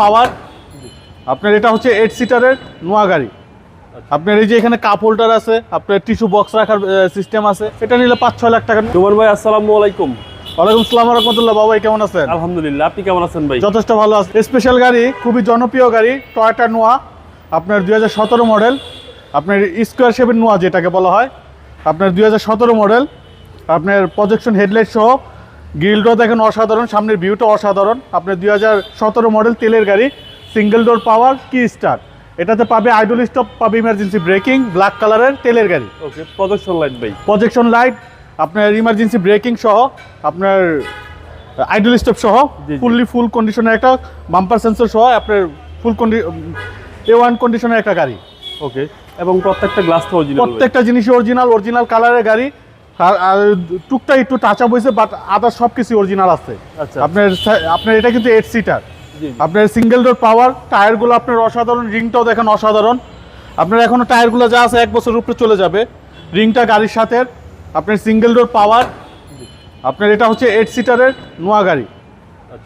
পাওয়ার। আপনার এটা হচ্ছে 8 সিটারের নোয়া গাড়ি। আপনার এই যে এখানে কাপ হোল্ডার আছে, আপনার টিস্যু বক্স রাখার সিস্টেম আছে। এটা নিলে 5-6 লাখ টাকা। সুমন ভাই আসসালামু আলাইকুম। ওয়ালাইকুম আসসালাম ওয়া রাহমাতুল্লাহ। বাবা কেমন আছেন? আলহামদুলিল্লাহ, আপনি কেমন আছেন ভাই? যথেষ্ট ভালো আছে। স্পেশাল গাড়ি, খুবই জনপ্রিয় গাড়ি, টয়োটা নোয়া। আপনার 2017 মডেল, আপনার স্কোয়ার শেপের নোয়া যেটাকে বলা হয়। আপনার 2017 মডেল, আপনার প্রজেকশন হেডলাইট সহ, গ্রিলটাও দেখেন অসাধারণ, সামনের ভিউটা অসাধারণ। আপনার 2017 মডেল তেলের গাড়ি, সিঙ্গেল ডোর পাওয়ার, কি স্টার্ট। এটাতে পাবে আইডল স্টপ, পাবে ইমার্জেন্সি ব্রেকিং, ব্ল্যাক কালারের তেলের গাড়ি। ওকে, প্রজেকশন লাইট ভাই। প্রজেকশন লাইট, আপনার ইমার্জেন্সি ব্রেকিং সহ, আপনার আইডল স্টপ সহ, ফুল কন্ডিশনের একটা বাম্পার সেন্সর সহ, আপনার ফুল A1 কন্ডিশনের একটা গাড়ি। ওকে, এবং প্রত্যেকটা গ্লাস তো অরিজিনাল, প্রত্যেকটা জিনিসই অরিজিনাল কালারের গাড়ি। আর টুকটাক একটু টাচ আপ হয়েছে, বাট আদার সব কিছু অরিজিনাল আছে। আচ্ছা, আপনার এটা কিন্তু 8 সিটার। আপনার সিঙ্গেল ডোর পাওয়ার, টায়ারগুলো আপনার অসাধারণ, রিংটাও দেখেন অসাধারণ। আপনার এখনো টায়ারগুলো যা আছে 1 বছর উপরে চলে যাবে। রিংটা গাড়ির সাথে। আপনার সিঙ্গেল ডোর পাওয়ার। আপনার এটা হচ্ছে 8 সিটারের নোয়া গাড়ি।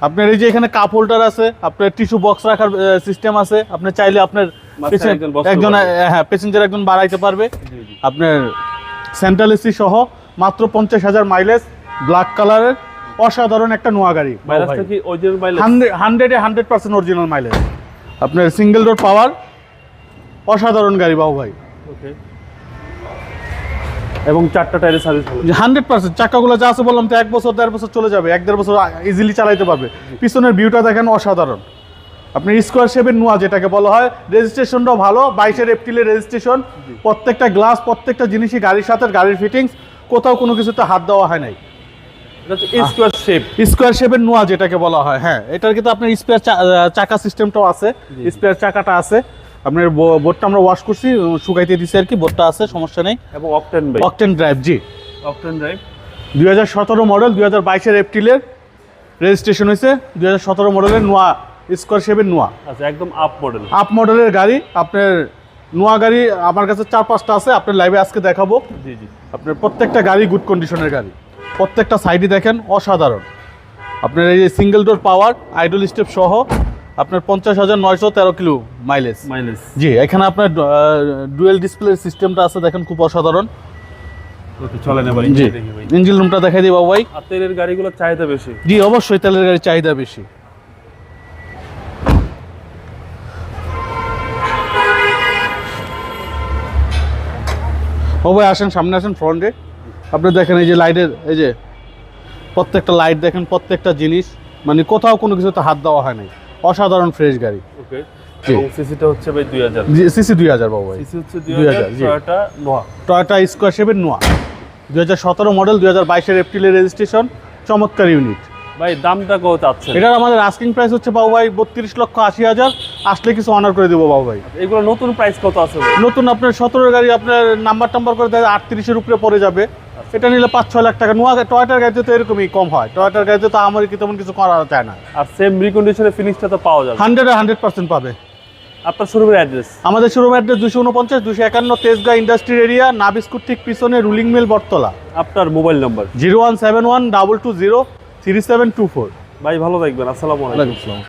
আপনার এই যে এখানে কাপ হোল্ডার আছে, আপনার টিস্যু বক্স রাখার সিস্টেম আছে। আপনি চাইলে আপনার একজন প্যাসেঞ্জার একজন বাড়াইতে পারবে। আপনার সেন্ট্রাল এসি সহ, মাত্র 50,000 মাইলেজ, ব্ল্যাক কালারের অসাধারণ একটা নোয়া গাড়ি। 100% অরিজিনাল মাইলেজ। আপনার সিঙ্গেল ডোর পাওয়ার, অসাধারণ গাড়ি বাবু ভাই। ওকে, এবং 4টা টায়ারের সার্ভিস ভালো। 100% চাকাগুলো যা আছে বললাম তো 1 বছর 1.5 বছর চলে যাবে, 1-1.5 বছর ইজিলি চালাইতে পারবে। পিছনের ভিউটা দেখেন অসাধারণ। আপনি স্কোয়ার শেপের নোয়া যেটাকে বলা হয়। রেজিস্ট্রেশনটাও ভালো, 22 এপ্রিলের রেজিস্ট্রেশন। প্রত্যেকটা গ্লাস, প্রত্যেকটা জিনিসই গাড়ির সাথে, গাড়ির ফিটিংস, কোথাও কোনো কিছুতে হাত দেওয়া হয় নাই। স্কোয়ার শেপের নোয়া যেটাকে বলা হয়। হ্যাঁ, এটার কিন্তু আপনার স্পেয়ার চাকা সিস্টেমটাও আছে, স্পেয়ার চাকাটা আছে। আপনার বোর্ডটা আমরা ওয়াশ করছি, শুকাইতে দিছি আর কি, বোর্ডটা আছে, সমস্যা নেই। এবং অকটেন ড্রাইভ। জি, অকটেন ড্রাইভ। 2017 মডেল, 2022 এপ্রিলের রেজিস্ট্রেশন হয়েছে। 2017 মডেলের নোয়া, স্কোয়ার শেপের নোয়া। আচ্ছা, একদম আপ মডেলের গাড়ি। আপনার নোয়া গাড়ি আমার কাছে 4-5টা আছে, আপনার লাইভে আজকে দেখাবো। জি। আপনার প্রত্যেকটা গাড়ি গুড কন্ডিশনের গাড়ি, প্রত্যেকটা সাইডই দেখেন অসাধারণ। আপনার এই যে সিঙ্গেল ডোর পাওয়ার, আইডল স্টেপ সহ, আপনার 50,913 কিলো মাইলেজ। জি, এখানে আপনার ডুয়েল ডিসপ্লে সিস্টেমটা আছে, দেখেন খুব অসাধারণ। চলে না ভাই? জি, ইঞ্জিন রুমটা দেখাই দিই বাবু ভাই। আর তেলের গাড়িগুলো চাহিদা বেশি। জি, অবশ্যই তেলের গাড়ির চাহিদা বেশি। ও ভাই আসেন, সামনে আসেন, ফ্রন্টে। আপনি দেখেন এই যে লাইটের, এই যে প্রত্যেকটা লাইট দেখেন, প্রত্যেকটা জিনিস, মানে কোথাও কোনো কিছুতে হাত দেওয়া হয় নাই। অসাধারণ ফ্রেশ গাড়ি। ওকে, এবং সিসিটা হচ্ছে ভাই 2000। জি, সিসি 2000 বাবু ভাই। সিসি হচ্ছে 2000। টয়োটা নোয়া, টয়োটা স্কোয়ার শেপের নোয়া, 2017 মডেল, 2022 এপ্রিলের রেজিস্ট্রেশন। চমৎকার ইউনিট ভাই। দামটা কত চাচ্ছেন? এটার আমাদের আস্কিং প্রাইস হচ্ছে বাবু ভাই 32,80,000। আসলে কিছু অনার করে দেবো বাবু ভাই। এগুলো নতুন প্রাইস কত আছে ভাই? নতুন আপনার 17 গাড়ি, আপনার নাম্বার করে দেয় 38-এর উপরে পড়ে যাবে। এটা নিলে 5-6 লাখ টাকা। নোয়া টয়োটার গাড়িতে তো এরকমই কম হয়। টয়োটার গাড়িতে তো আমার কি তেমন কিছু করা যায় না। আর সেম রিকন্ডিশনের ফিনিশটা তো পাওয়া যাবে। 100% পাবে। আপনার শোরুমের অ্যাড্রেস? আমাদের শোরুমের অ্যাড্রেস 249-251 তেজগাঁ ইন্ডাস্ট্রিয়াল এরিয়া, নাবিস্কুট ঠিক পিছনে, রুলিং মিল, বটতলা। আপনার মোবাইল নাম্বার? 0171 220 3724। ভাই ভালো থাকবেন, আসসালামু আলাইকুম।